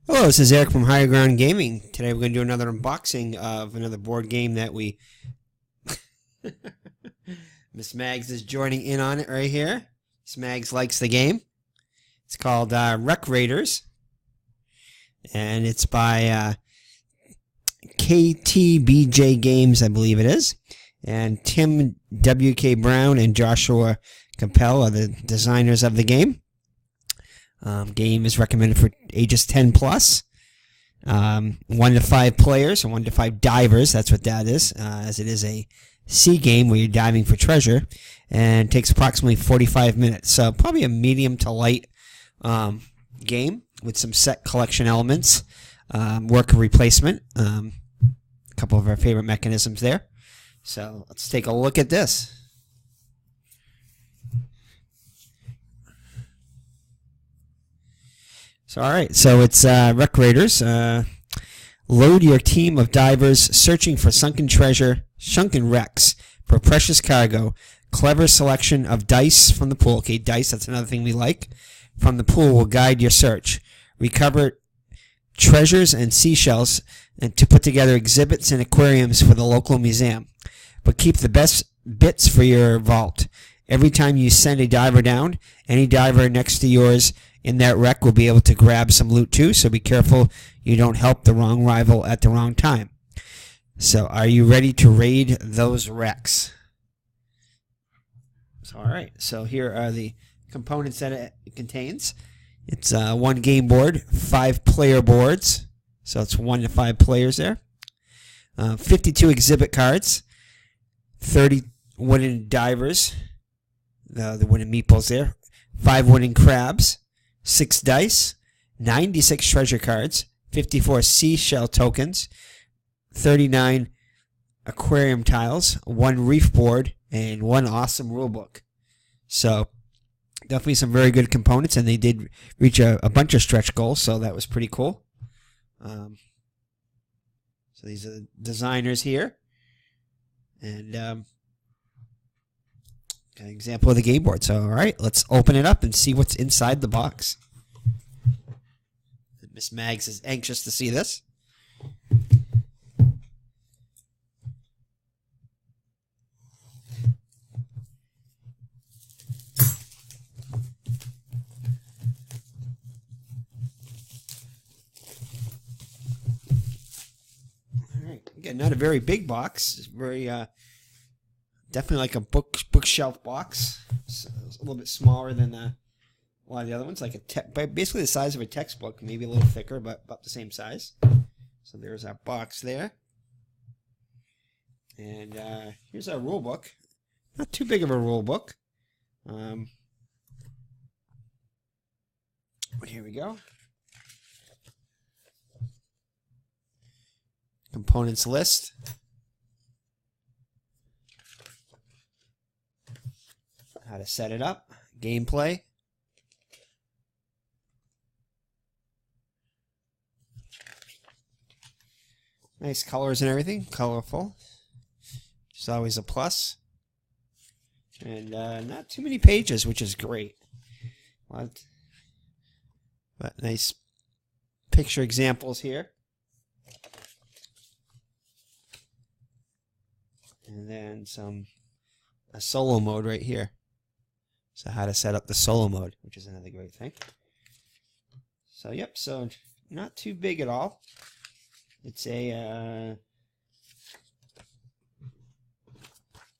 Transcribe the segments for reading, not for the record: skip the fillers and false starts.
Hello, this is Eric from Higher Ground Gaming. Today we're going to do another unboxing of another board game that we... Miss Mags is joining in on it right here. Miss Mags likes the game. It's called Wreck Raiders. And it's by KTBG Games, I believe it is. And Tim W.K. Brown and Joshua Capel are the designers of the game. Game is recommended for ages 10 plus. 1 to 5 players and 1 to 5 divers. That's what that is, as it is a sea game where you're diving for treasure, and takes approximately 45 minutes. So probably a medium to light game with some set collection elements, worker replacement, a couple of our favorite mechanisms there. So let's take a look at this. So, all right, so it's Wreck Raiders. Load your team of divers searching for sunken wrecks for precious cargo. Clever selection of dice from the pool. Okay, dice, that's another thing we like. From the pool will guide your search. Recover treasures and seashells and to put together exhibits and aquariums for the local museum. But keep the best bits for your vault. Every time you send a diver down, any diver next to yours in that wreck will be able to grab some loot too, so be careful you don't help the wrong rival at the wrong time. So are you ready to raid those wrecks? So, all right, so here are the components that it contains. It's 1 game board, 5 player boards, so it's 1 to 5 players there. 52 exhibit cards, 30 wooden divers, the wooden meeples there, 5 wooden crabs, 6 dice, 96 treasure cards, 54 seashell tokens, 39 aquarium tiles, 1 reef board, and 1 awesome rulebook. So definitely some very good components, and they did reach a bunch of stretch goals, so that was pretty cool. So these are the designers here, and got an example of the game board. So all right, let's open it up and see what's inside the box. Miss Mags is anxious to see this. Alright, again, not a very big box. It's very, definitely like a bookshelf box. So it's a little bit smaller than a lot of the other ones, like basically the size of a textbook, maybe a little thicker, but about the same size. So there's our box there. And here's our rule book. Not too big of a rule book. But here we go. Components list. How to set it up. Gameplay. Nice colors and everything. Colorful. It's always a plus. And not too many pages, which is great. But nice picture examples here. And then a solo mode right here. So how to set up the solo mode, which is another great thing. So yep, so not too big at all. It's a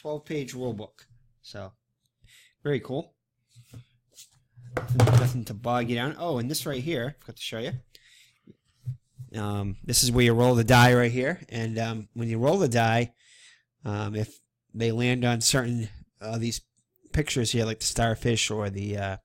12-page rule book. So very cool. Nothing to bog you down. Oh, and this right here, I forgot to show you. This is where you roll the die right here. And when you roll the die, if they land on certain these pictures here, like the starfish or the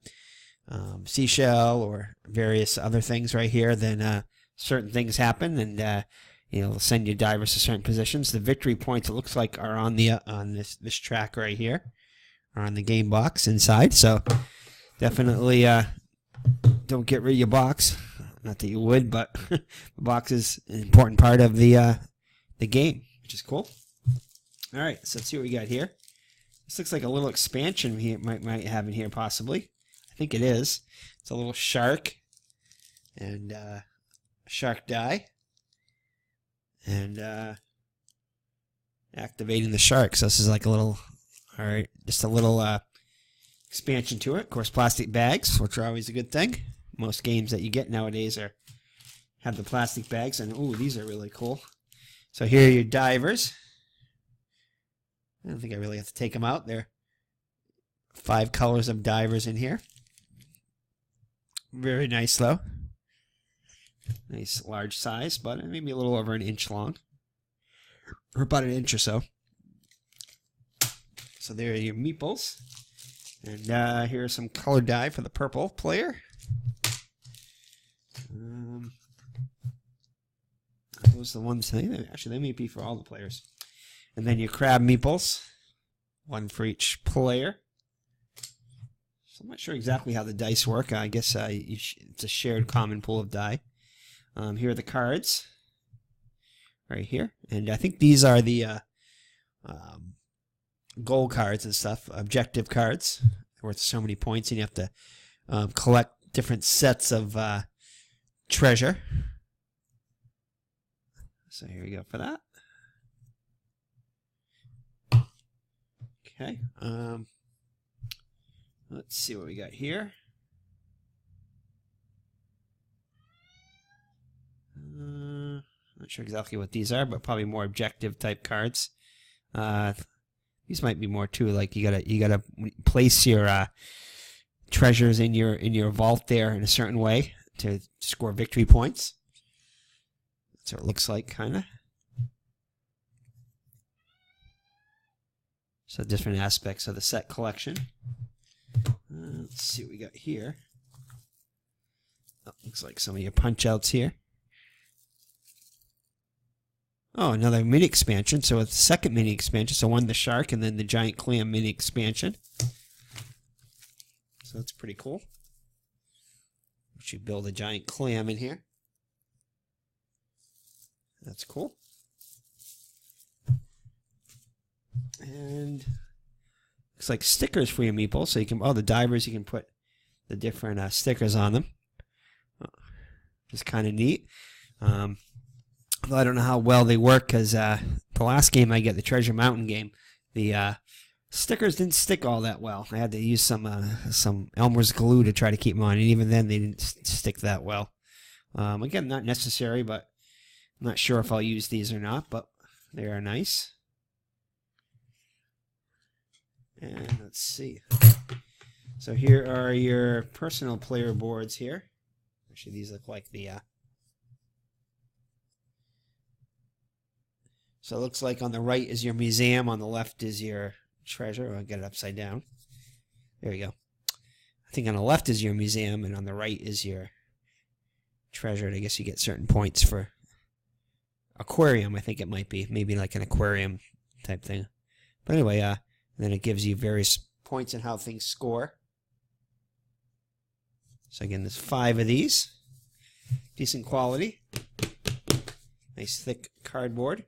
seashell or various other things right here, then certain things happen, and they'll send you divers to certain positions. The victory points, it looks like, are on the on this track right here, or on the game box inside. So definitely don't get rid of your box. Not that you would, but the box is an important part of the game, which is cool. All right, so let's see what we got here. This looks like a little expansion we might have in here, possibly. I think it is. It's a little shark, and shark die. And activating the shark. So this is like a little, alright, just a little expansion to it. Of course, plastic bags, which are always a good thing. Most games that you get nowadays have the plastic bags. And ooh, these are really cool. So here are your divers. I don't think I really have to take them out. There are 5 colors of divers in here. Very nice, though. Nice large size, but maybe a little over an inch long. Or about an inch or so. So there are your meeples. And here's some color dye for the purple player. Those are the ones, actually they may be for all the players. And then your crab meeples. 1 for each player. So I'm not sure exactly how the dice work. I guess it's a shared common pool of die. Here are the cards. Right here. And I think these are the goal cards and stuff. Objective cards. Worth so many points, and you have to collect different sets of treasure. So here we go for that. Okay. Let's see what we got here. Not sure exactly what these are, but probably more objective type cards. These might be more too. Like you gotta place your treasures in your vault there in a certain way to score victory points. That's what it looks like, kind of. So different aspects of the set collection. Let's see what we got here. Oh, looks like some of your punch outs here. Oh, another mini expansion. So it's the second mini expansion. So one the shark and then the giant clam mini expansion. So that's pretty cool. You build a giant clam in here. That's cool. And looks like stickers for your meeples. So you can, the divers, you can put the different stickers on them. It's kind of neat. Although I don't know how well they work because the last game I get, the Treasure Mountain game, the stickers didn't stick all that well. I had to use some Elmer's glue to try to keep them on, and even then they didn't stick that well. Again, not necessary, but I'm not sure if I'll use these or not, but they are nice. And let's see. So here are your personal player boards here. Actually, these look like the... So it looks like on the right is your museum, on the left is your treasure. I'll get it upside down. There we go. I think on the left is your museum, and on the right is your treasure. And I guess you get certain points for aquarium, I think it might be. Maybe like an aquarium type thing. But anyway, then it gives you various points and how things score. So again, there's 5 of these. Decent quality. Nice thick cardboard.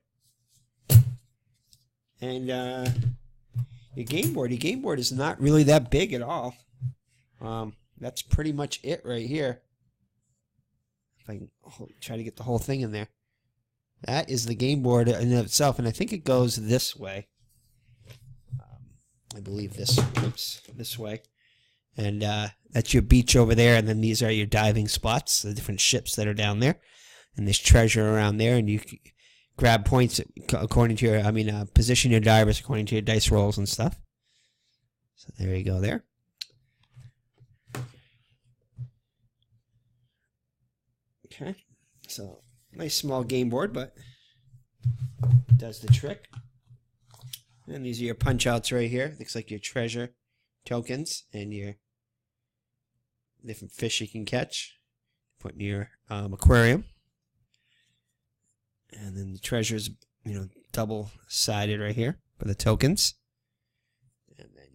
And your game board is not really that big at all. That's pretty much it right here. If I can try to get the whole thing in there. That is the game board in and of itself, and I think it goes this way. I believe this way. And that's your beach over there, and then these are your diving spots, the different ships that are down there. And there's treasure around there, and you grab points according to your, position your divers according to your dice rolls and stuff. So there you go there. Okay, so nice small game board, but does the trick. And these are your punch outs right here. Looks like your treasure tokens and your different fish you can catch. Put in your aquarium. And then the treasure's, double-sided right here for the tokens. And then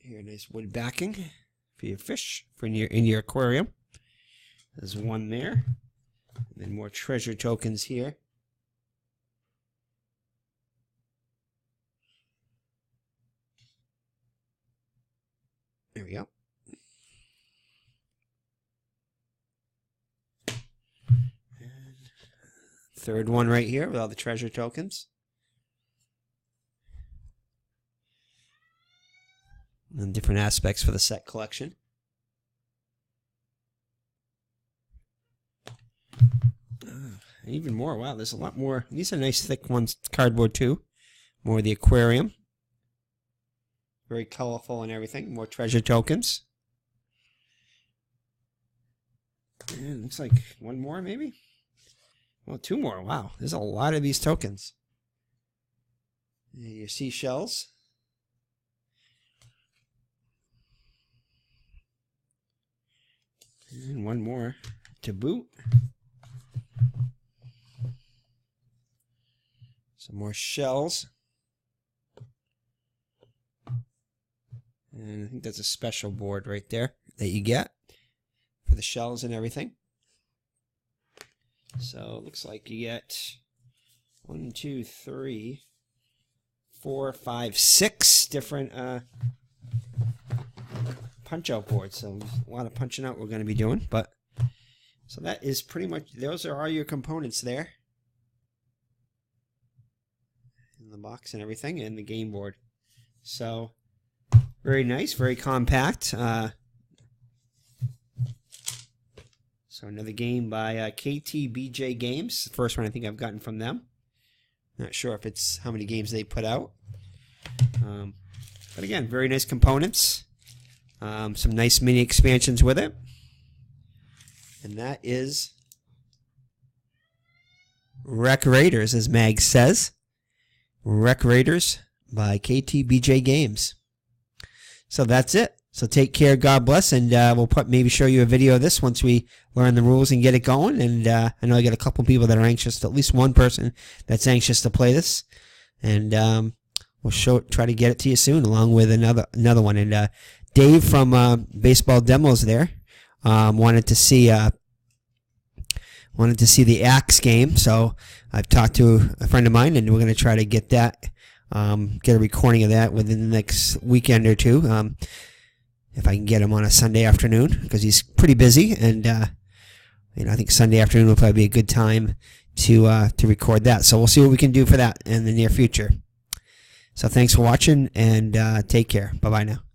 your nice wood backing for your fish in your aquarium. There's one there. And then more treasure tokens here. There we go. Third one right here with all the treasure tokens. And different aspects for the set collection. Even more. Wow, there's a lot more. These are nice thick ones, cardboard too. More of the aquarium. Very colorful and everything. More treasure tokens. And looks like one more maybe? Well, two more. Wow, there's a lot of these tokens. Your seashells. And one more to boot. Some more shells. And I think that's a special board right there that you get for the shells and everything. So it looks like you get 1, 2, 3, 4, 5, 6 different punch-out boards. So a lot of punching out we're going to be doing. But so that is pretty much, those are all your components there. In the box and everything, and the game board. So very nice, very compact. So another game by KTBG Games. The first one I think I've gotten from them. Not sure if it's how many games they put out. But again, very nice components. Some nice mini expansions with it. And that is Wreck Raiders, as Mag says. Wreck Raiders by KTBG Games. So that's it. So take care, God bless, and we'll maybe show you a video of this once we learn the rules and get it going. And I know I got a couple people that are anxious, at least one person that's anxious to play this, and we'll try to get it to you soon, along with another one. And Dave from Baseball Demos there wanted to see the Axe game, so I've talked to a friend of mine, and we're going to try to get that, get a recording of that within the next weekend or two, if I can get him on a Sunday afternoon, because he's pretty busy, and I think Sunday afternoon will probably be a good time to record that. So we'll see what we can do for that in the near future. So thanks for watching, and take care. Bye bye now.